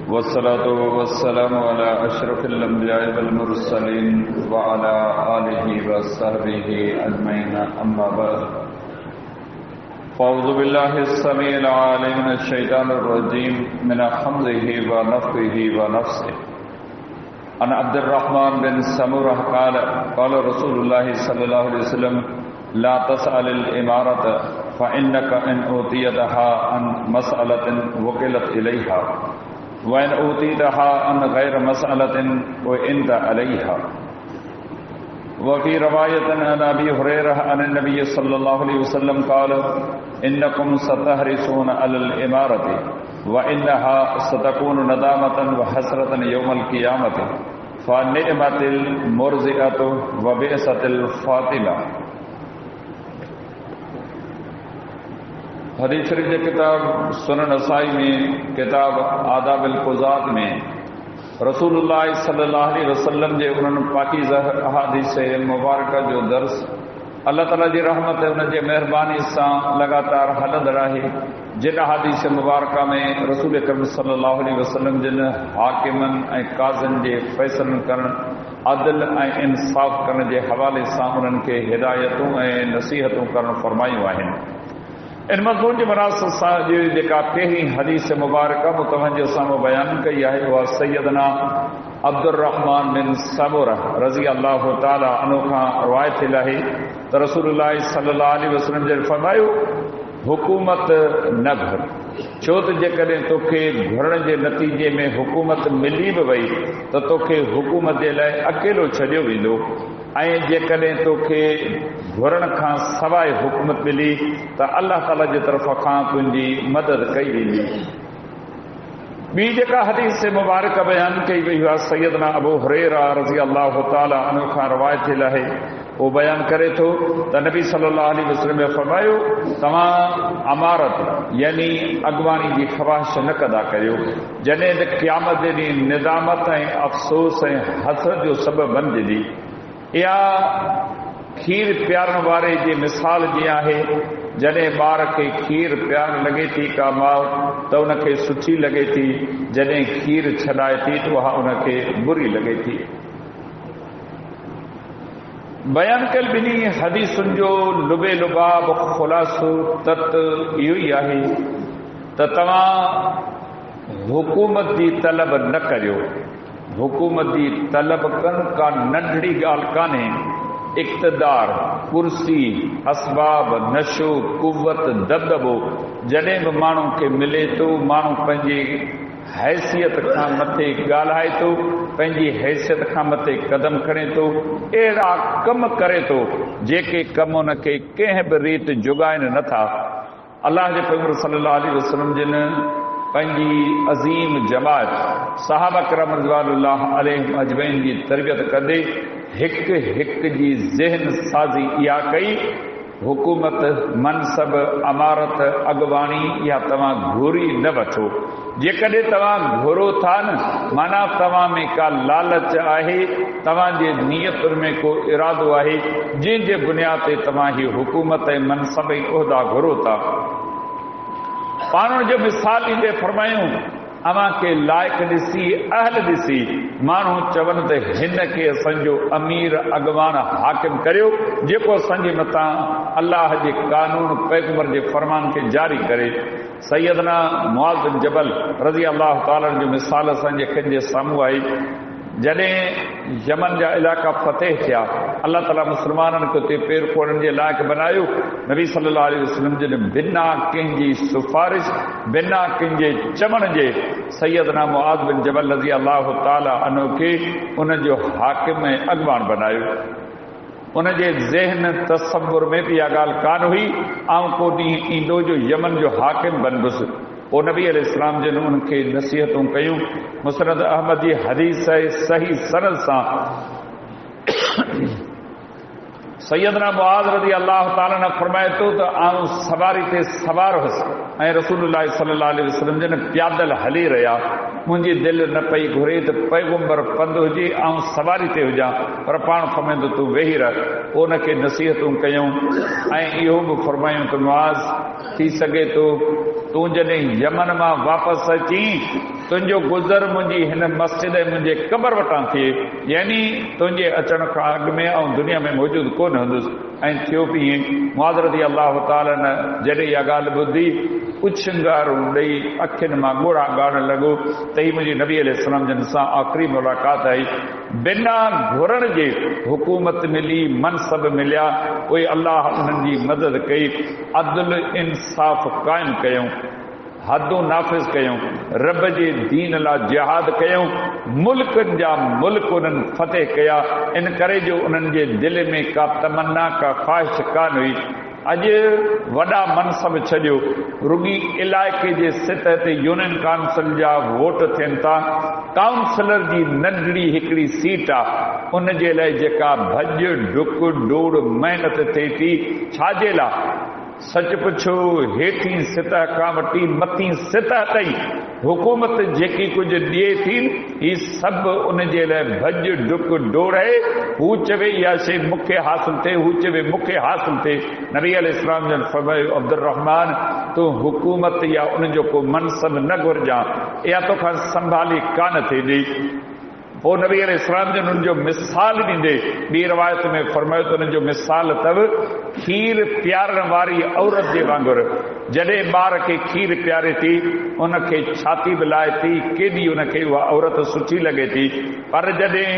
वस्सलातु वस्सलामु अला अशरफिल अंबिया वल मुरसलीन व अला आलिहि व सहबिहि अजमईन अम्मा बाद फ़अऊज़ु बिल्लाहिस समीइल अलीम मिनश शैतानिर रजीम मिन हम्ज़िहि व नफ़्ख़िहि व नफ़्सिहि अन अब्दुर्रहमान बिन समूरह क़ाल रसूलुल्लाह सल्लल्लाहु अलैहि वसल्लम ला तसअलिल इमारत फ़इन्नका इन ऊतियतहा अन मसअलतिन वकिलत इलैहा व इन ऊतीतहा अन गैर मसअलतिन व इंत अलैहा व फ़ी रवायतिन अन अबी हुरैरह अन नबी सल्लल्लाहु अलैहि वसल्लम क़ाल इन्नकुम सतहरिसून अलल इमारति व इन्नहा सतकूनु नदामतन व हसरतन यौमल क़ियामति फ़निअमतिल मुरज़िअतु व बिअसतिल फ़ातिमा। हदीस शरीफ के किताब सुनन नसाई में किताब आदाबिल क़ुज़ात में रसूलुल्लाह सल्लल्लाहु अलैहि वसल्लम जे उन्हनि पाकीज़ा अहादीस मुबारक जो दर्स अल्लाह ताला जी रहमत उन जे महिरबानी सां लगातार हलंदड़ आहे। जिन अहादीस मुबारक में रसूल अकरम सल्लल्लाहु अलैहि वसल्लम जिन हाकिमन ऐं काज़िन जे फ़ैसलनि करण अदल ऐं इंसाफ़ करण जे हवाले सां उन्हनि खे हिदायतूं ऐं नसीहतूं करण फरमायूं आहिनि। इन मज़मून जे मुनासिब सां जेका पहिरीं हदीस मुबारक मुतवजह सां बयान कई आहे उहा सैयदना अब्दुर्रहमान बिन समूरह रज़ी अल्लाह ताला अन्हु खां रिवायत थियल आहे त रसूलुल्लाह सल्लल्लाहु अलैहि वसल्लम जन फरमायो हुकूमत न घुर, छो त जेकॾहिं तोखे घुरण जे नतीजे में हुकूमत मिली बि वई त तोखे हुकूमत जे लाइ अकेलो छॾियो वेंदो ऐं जेकॾहिं तोखे घुरण खां सवाइ हुकूमत मिली त अल्लाह ताला जे तरफ़ खां तुंहिंजी मदद कई वेंदी। ॿी जेका हदीस मुबारक बयान कई वई आहे सैयदना अबू हुरैरा रज़ी अल्लाह ताला अन्हु खां रिवायत थियल आहे। वो बयान करे थो त नबी सल्लल्लाहु अलैहि वसल्लम ने फरमायो तव्हां अमारत यानी अॻवानी जी ख़वाहिश न कंदा करियो जॾहिं त क़यामत जे ॾींहुं निदामत ऐं अफ़सोस ऐं हसरत जो सबबु बणिजंदी। इहा खीर पीआरण वारे जी मिसाल जीअं आहे जॾहिं ॿार खे खीर पीआरण लॻे थी का माउ त उनखे सुठी लॻे थी, जॾहिं खीर छॾाए थी त उहा उनखे बुरी लॻे थी। बयान कयल ॿिन्ही हदीसुनि जो लुबे लुबाब ख़ुलासो तत इहो ई आहे त तव्हां हुकूमत जी तलब न करियो। हुकूमत जी तलब कनि का नंढड़ी ॻाल्हि कान्हे। इक़्तिदार, कुर्सी, असबाब, नशो, कुवत, दबदबो जॾहिं बि माण्हू खे मिले थो माण्हू पंहिंजी हैसियत खां मथे ॻाल्हाए थो, पंहिंजी हैसियत खां मथे कदम खणे थो, अहिड़ा कम करे थो जेके कम उनखे कंहिं बि रीति जुगाइनि नथा। अल्लाह जे पैगंबर सल्लल्लाहु अलैहि वसल्लम जिन पंहिंजी अज़ीम जमात सहाबा किराम रिज़वानुल्लाह अलैहिम अजमईन जी तरबियत कंदे हिक हिक जी ज़हन साज़ी इहा कई हुकूमत, मनसब, अमारत, अॻवानी या तव्हां घुरी न वठो। जेकॾहिं तव्हां घुरो था न माना तव्हां में का लालच आहे, तव्हांजे नियतुनि में को इरादो आहे जंहिंजे बुनियाद ते तव्हां हीअ हुकूमत ऐं मनसब ऐं उहिदा घुरो था। पाण जो मिसाल ॾींदे फरमायूं अव्हां खे लाइक़ ॾिसी अहल ॾिसी माण्हू चवनि त हिन खे असांजो अमीर अॻवान हाकिम करियो जेको असांजे मथां अल्लाह जे कानून पैगंबर जे फरमान खे जारी करे। सैयदना मुआज़ बिन जबल रज़ी अल्लाह ताला जो मिसाल असांजे अखियुनि जे साम्हूं आई। जॾहिं यमन जा इलाइक़ा फ़तेह थिया अल्लाह ताला मुस्लमाननि खे उते पेर खोड़ण जे लाइक़ बनायो। नबी सल्लल्लाहु अलैहि वसल्लम जिन बिना कंहिंजी सिफारिश बिना कंहिंजे चवण जे सैयदना मुआज़ बिन जबल रज़ी अल्लाह ताला अन्हु खे उनजो हाकिम ऐं अॻवान बनायो। उनजे ज़हन तसव्वुर में बि इहा ॻाल्हि कान हुई ऐं को ॾींहुं ईंदो जो यमन जो हाकिम बनबुसि। पोइ नबी अलैहिस्सलाम जिन उनखे नसीहतूं कयूं। मुस्नद अहमद जी हदीस सही सनद सां सैयदना मुआज़ रज़ी अल्लाह ताला ने फरमाए थो त आऊं सवारी ते सवार हुअसि ऐं रसूलुल्लाह सल्लल्लाहु अलैहि वसल्लम जिन प्यादल हली रहिया। मुंहिंजी दिलि न पई घुरे त पैगंबर पंधु हुजे ऐं सवारी ते हुजां, पर पाण फरमाईंदो तूं वेही रह। उनखे नसीहतूं कयूं ऐं इहो बि फरमायूं त मुआज़ थी सघे थो तूं जॾहिं यमन मां वापसि अची तुंहिंजो गुज़र मुंहिंजी हिन मस्जिद मुंहिंजे क़बर वटां थिए, यानी तुंहिंजे अचण खां अॻु में ऐं दुनिया में मौजूदु कोन हूंदुसि। ऐं थियो बि ईअं। मुआज़ रज़ी अल्लाह ताला न जॾहिं इहा ॻाल्हि ॿुधी उछंगारूं ॾेई अखियुनि मां ॻोढ़ा ॻाइण लॻो त ही मुंहिंजी नबी अलैहिस्सलाम जन सां आख़िरी मुलाक़ात आई। बिना घुरण जे हुकूमत मिली, मनसब मिलिया, पोइ अल्लाह उन्हनि जी मदद कई, अदल इंसाफ़ क़ाइमु कयूं, हदूं नाफ़िज़ कयूं, रब जे दीन लाइ जिहाद कयूं, मुल्कनि जा मुल्क उन्हनि फ़तेह कया। इन करे जो उन्हनि जे दिलि में का तमन्ना का ख़्वाहिश कान हुई। अॼु वॾा मनसब छॾियो, रुॻी इलाइक़े जे सतह ते यूनियन काउंसिल जा वोट थियनि था, काउंसिलर जी नंढड़ी हिकिड़ी सीट आहे, उन जे लाइ जेका भॼ डुक डोड़ महिनत थिए थी, छाजे लाइ? सच पुछो, हेठीं सतह खां वठी मथीं सतह ताईं हुकूमत जेकी कुझु ॾिए थी, ही सभु उन जे लाइ भॼ डुक डोड़ आहे। हू चवे इहा शइ मूंखे हासिल थिए, हू चवे मूंखे हासिल थिए। नबी अलैहिस्सलाम जन फरमायो, अब्दुर रहमान तूं हुकूमत या उनजो को मनसब न घुरजां, इहा तोखां संभाली कान थी ॾे। पोइ नबी अलैहिस्सलाम जन उनजो मिसाल ॾींदे ॿी रवायत में फरमायो त उनजो मिसाल अथव खीर पीआरण वारी औरत जे वांगुरु। जॾहिं ॿार खे खीर पीआरे थी, उनखे छाती बि लाहे थी, केॾी उनखे उहा औरत सुठी लॻे थी, पर जॾहिं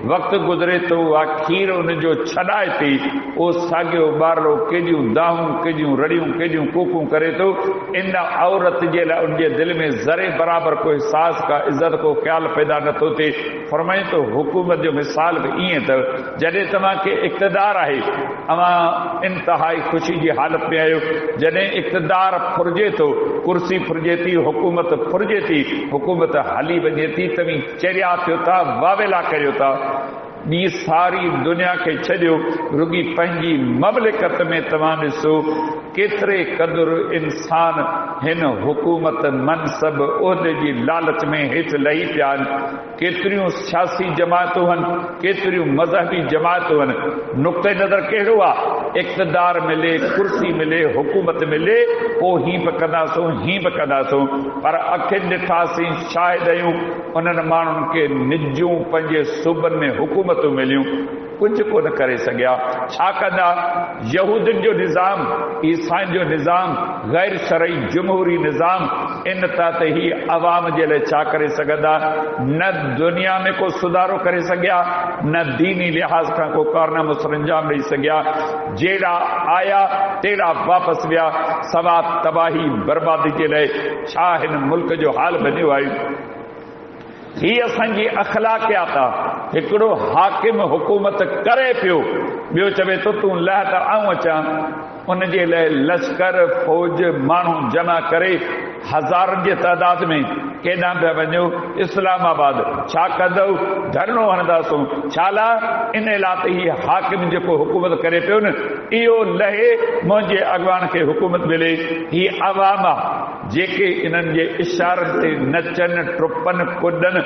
वक़्तु गुज़रे थो, उहा खीर उनजो छॾाए थी, उहो साॻियो ॿारो केॾियूं दाहूं, केॾियूं रड़ियूं, केॾियूं कूकूं करे थो। इन औरत जे लाइ उनजे दिलि में ज़रे बराबरि को एहसास, का इज़त, को ख़्याल पैदा नथो थिए। फरमाए थो हुकूमत जो मिसाल बि ईअं अथव, जॾहिं तव्हांखे इक़्तिदार आहे, अवां इंतिहाई ख़ुशी जी हालत में आहियो, जॾहिं इक़्तिदार फुरिजे थो, कुर्सी फुरिजे थी, हुकूमत फुरिजे थी, हुकूमत हली वञे थी, तव्हीं चरिया थियो था, वावेला करियो था, ॿी सारी दुनिया खे छॾियो, रुॻी पंहिंजी ममलिकत में तव्हां ॾिसो केतिरे क़दुरु इंसान हिन हुकूमत, मनसब, उहिदे जी लालच में हेठि लही पिया आहिनि। केतिरियूं सियासी जमातूं आहिनि, केतिरियूं मज़हबी जमातूं आहिनि। नुक़्ते नज़र कहिड़ो आहे? इक़्तिदार मिले, कुर्सी मिले, हुकूमत मिले, पोइ हीअं बि कंदासूं, हीअं बि कंदासूं, पर अखियुनि ॾिठासीं, शाहिद आहियूं उन्हनि माण्हुनि खे निजूं पंहिंजे सूबनि में हुकूमतूं मिलियूं, कुझु कोन करे सघिया। छा कंदा? यहूदियुनि जो निज़ाम, ईसाइनि जो निज़ाम, गैर शरई जमहूरी निज़ाम, इन त ही अवाम जे लाइ छा करे सघंदा? न दुनिया में को सुधारो करे सघिया, न दीनी लिहाज़ खां को कारनामो सरंजाम ॾेई सघिया। जहिड़ा आया तहिड़ा वापसि विया, सवा तबाही बर्बादी जे लाइ। छा हिन मुल्क जो हाल बणियो आहे? ही असांजी अखलाकियात आहे। हिकिड़ो हाकिम हुकूमत करे पियो, ॿियो चवे थो तूं लह त आऊं अचां। उन जे लाइ लश्कर, फौज, माण्हू जमा करे हज़ारनि जे तइदाद में केॾां पिया वञो? इस्लामाबाद। छा कंदव? धरनो हणंदासूं। छा ला? इन लाइ त हीअ हाकिम जेको हुकूमत करे पियो न, इहो लहे मुंहिंजे अॻवान खे हुकूमत मिले। ही अवाम आहे जेके इन्हनि जे इशारनि ते नचनि, टुपनि, कुॾनि,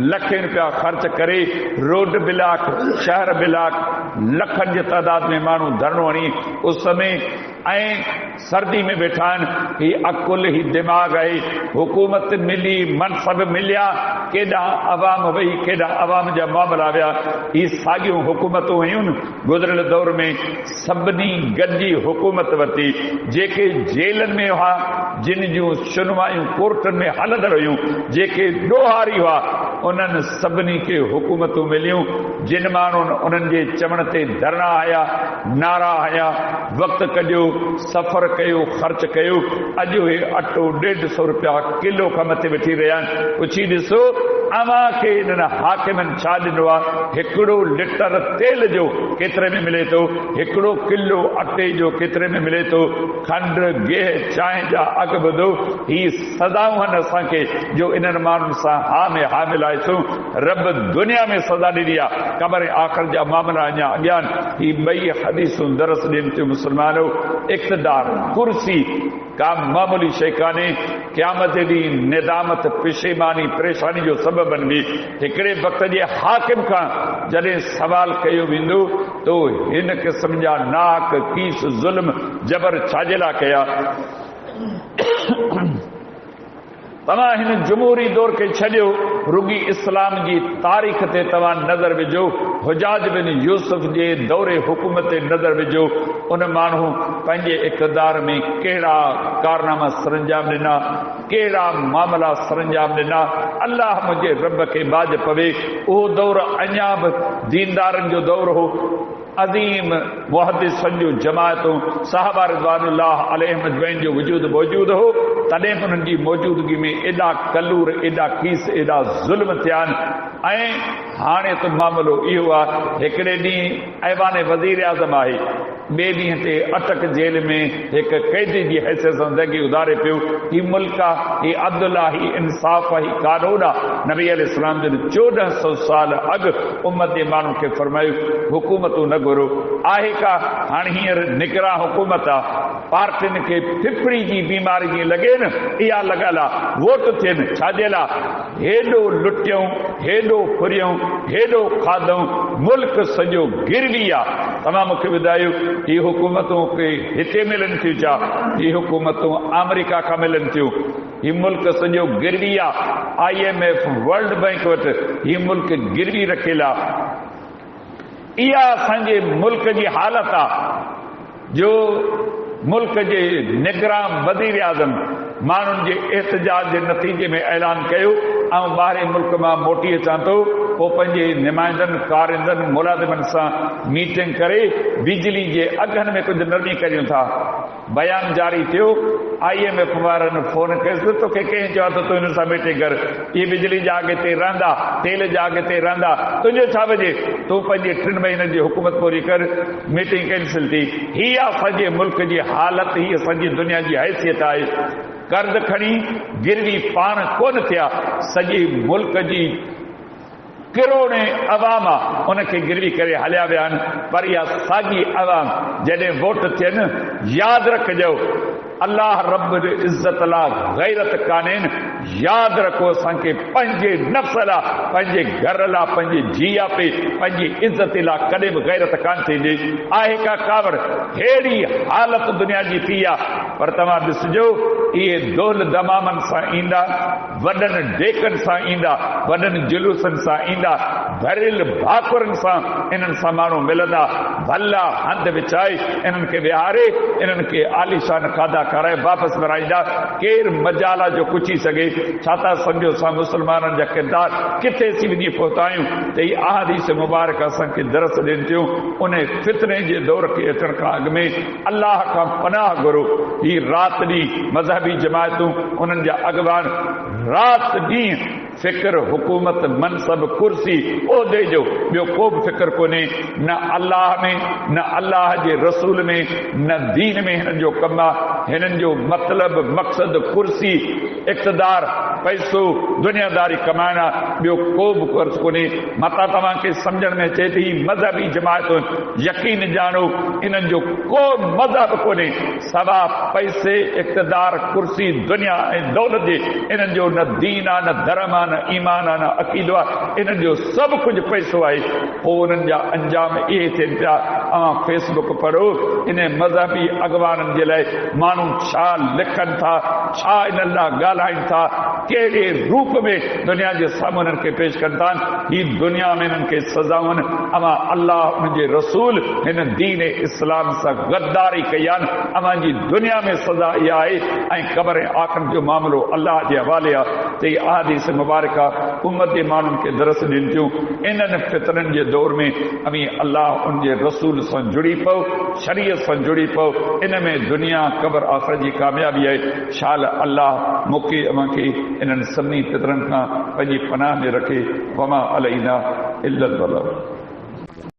लखें रुपया ख़र्च करे रोड ब्लॉक, शहर ब्लॉक, लखनि जे तइदाद में माण्हू धरनो हणी उस में ऐं सर्दी में वेठा आहिनि। ही अकुल, ही दिमाग़ आहे। हुकूमत मिली, मनसब मिलिया, केॾां अवाम वही, केॾां अवाम जा मामला विया। ही साॻियूं हुकूमतूं हुयूं न गुज़िरियल दौर में, सभिनी गॾिजी हुकूमत वरिती। जेके जेलनि में हुआ, जिन जूं सुनवायूं कोर्टनि में हलंदड़ हुयूं, जेके ॾोहारी हुआ, उन्हनि सभिनी खे हुकूमतूं मिलियूं। जिन माण्हुनि उन्हनि जे चवण ते धरना हया, नारा हया, वक़्तु कढियो, सफ़र कयो, ख़र्च कयो, अॼु हे अटो 150 रुपया किलो खां मथे वठी रहिया आहिनि। पुछी ॾिसो अव्हां खे इन्हनि हाकिमनि छा ॾिनो आहे? हिकिड़ो लीटर तेल जो केतिरे में मिले थो? हिकिड़ो किलो अटे जो केतिरे में मिले थो? खंड, गेह, चांहि जा अघु ॿुधो। ही सज़ाऊं आहिनि असांखे जो इन्हनि माण्हुनि सां हा में हा मिलाइसूं। रब दुनिया में सज़ा ॾिनी आहे, क़बर आख़िर जा मामला अञा अॻियां। ही ॿई हदीसूं दरस ॾियनि थियूं मुस्लमानो। इक़्तिदार, कुर्सी का मामूली शइ कान्हे। क़यामत ॾींहुं निदामत, पेशेमानी, परेशानी जो सबब बि। हिकिड़े वक़्त जे हाकिम खां जॾहिं सवाल कयो वेंदो तो हिन क़िस्म जा नाक, कीस, ज़ुल्म, जबर छाजे लाइ कया? तव्हां हिन जमहूरी दौर खे छॾियो, रुगी इस्लाम जी तारीख़ ते तव्हां नज़र विझो, हुजाज बिन यूसुफ जे दौरे हुकूमत ते नज़र विझो। उन माण्हू पंहिंजे इक़्तिदार में कहिड़ा कारनामा सरंजाम ॾिना, कहिड़ा मामला सरंजाम ॾिना। अल्लाह मुंहिंजे रब खे बाज पवे। उहो दौर अञा बि दीनदारनि जो दौर हो। अज़ीम मुहद्दिसनि जूं जमायतूं सहाबा रिज़वानुल्लाह अलैहिम अजमईन जो वजूद मौजूद हो। तॾहिं बि उन्हनि जी मौजूदगी में एॾा कलूर, एॾा कीस, एॾा ज़ुल्म थिया आहिनि। ऐं हाणे त मामिलो इहो आहे, हिकिड़े ॾींहुं ऐवान वज़ीर आज़म आहे, ॿिए ॾींहं ते अटक जेल में हिकु कैदी जी हैसियत सां ज़िंदगी गुज़ारे पियो। हीउ मुल्क आहे, हीउ अब्दुल आहे, हीउ इंसाफ़ आहे, हीउ कानून आहे। नबी अलैहिस्सलाम जन 1400 साल अॻु उम्मत जे माण्हुनि खे फरमायो हुकूमतूं न घुरो। आहे का हाणे हींअर निकिरा हुकूमत आहे, पार्टियुनि खे फिफड़ी जी बीमारी जीअं लॻे न, इहा लॻल आहे। वोट थियनि छाजे लाइ? हेॾो लुटियऊं, हेॾो फुरियऊं, हेॾो खाधऊं, मुल्क सॼो गिरवी आहे। तव्हां मूंखे ॿुधायो, ही हुकूमतूं के हिते मिलनि थियूं छा? ही हुकूमतूं अमेरिका खां मिलनि थियूं। ही मुल्क सॼो गिरवी आहे। IMF, वर्ल्ड बैंक वटि ही मुल्क गिरवी रखियल आहे। इहा असांजे मुल्क जी हालत आहे, जो मुल्क जे निगरान वज़ीर आज़म माण्हुनि जे एहतजाज जे नतीजे में ऐलान कयो ऐं ॿाहिरि मुल्क मां मोटी अचां थो। पोइ पंहिंजे नुमाइंदनि, कारिंदनि, मुलाज़िमनि सां मीटिंग करे बिजली जे अघनि में कुझु निर्णय करियूं था। बयान जारी थियो। IMF वारनि फोन कयसि, तोखे कंहिं चयो त तूं हिन सां मीटिंग कर? इहे बिजली जा अघ ते रहंदा, तेल जा अघ ते रहंदा, तुंहिंजो छा वजे? तूं पंहिंजे 3 महीननि जी हुकूमत पूरी कर। मीटिंग कैंसिल थी। हीअ असांजे मुल्क जी हालत, हीअ असांजी दुनिया जी हैसियत आहे। कर्ज़ खणी गिरवी पाण कोन थिया, सॼे मुल्क जी किरोड़े अवाम आहे, उनखे गिरवी करे हलिया विया आहिनि। पर इहा साॻी अवाम जॾहिं वोट थियनि, यादि रखिजो अल्लाह रब्बुल इज़्ज़त लाइ गैरत कान्हे। यादि रखो, असांखे पंहिंजे नफ़्स लाइ, पंहिंजे घर लाइ, पंहिंजे जिया पे, पंहिंजी इज़्ज़त लाइ कॾहिं बि गैरत कान थींदी। आहे का कावड़? अहिड़ी हालत दुनिया जी थी आहे। पर तव्हां ॾिसिजो, इहे दोल दमामनि सां ईंदा, वॾनि डेकनि सां ईंदा, वॾनि जुलूसनि सां ईंदा, भरियल भाकुरनि सां इन्हनि सां माण्हू मिलंदा। भला हंधि विछाए इन्हनि खे विहारे, इन्हनि खे आलीशान खाधा खाराए वापसि विराईंदा। केरु मजाला जो पुछी सघे? छा था सम्झो असां मुस्लमाननि जा किरदार किथे अची वञी पहुता आहियूं? त हीअ अहादीस मुबारक असांखे दरस ॾियनि थियूं। उन फितने जे दौर खे अचण खां अॻु में अल्लाह खां पनाह घुरो। ही राति ॾींहुं मज़हबी जमायतूं, उन्हनि जा अॻवान राति ॾींहुं फिक्र, हुकूमत, मनसब, कुर्सी, उहिदे जो ॿियो को बि फिक्र कोन्हे। न अल्लाह में, न अल्लाह जे रसूल में, न दीन में हिननि जो कमु आहे। हिननि जो मतिलबु, मक़सदु कुर्सी, इक़्तिदार, पैसो, दुनियादारी कमाइण आहे। ॿियो को बि कर्ज़ कोन्हे। मता तव्हांखे सम्झण में अचे थी मज़हबी जमायतूं, यकीन ॼाणो इन्हनि जो को मज़हब कोन्हे सवा पैसे, इक़्तिदार, कुर्सी, दुनिया ऐं दौलत जे। इन्हनि जो न दीन आहे, न धर्म आहे, न ईमान आहे, न अक़ीदो आहे। इन्हनि जो सभु कुझु पैसो आहे। पोइ उन्हनि जा अंजाम इहे थियनि पिया। फेसबुक पढ़ो, इन मज़हबी अॻवाननि जे लाइ माण्हू छा लिखनि था, छा इन लाइ ॻाल्हाइनि था, कहिड़े रूप में दुनिया जे साम्हूं हिननि खे पेश कनि था। ही दुनिया में हिननि खे सज़ाऊं आहिनि। अमां अल्लाह, उनजे रसूल हिन दीन इस्लाम सां गद्दारी कई आहे। अमां जी दुनिया में सज़ा इहा आहे। ऐं क़ब्र आख़िर जो मामिलो अल्लाह जे हवाले आहे। त इहा अहादीस मुबारक उम्मत जे माण्हुनि खे दरस ॾियनि थियूं। इन्हनि फितरनि जे दौर में अमीं अल्लाह उनजे रसूल सां जुड़ी पओ, शरीयत सां जुड़ी पओ। इन में दुनिया, क़ब्र आख़िर जी कामयाबी आहे। शाल अल्लाह मूंखे अमांखे इन्हनि सभिनी फितरनि खां पंहिंजी पनाह में रखे। वमा अलैना इल्लल बलाग।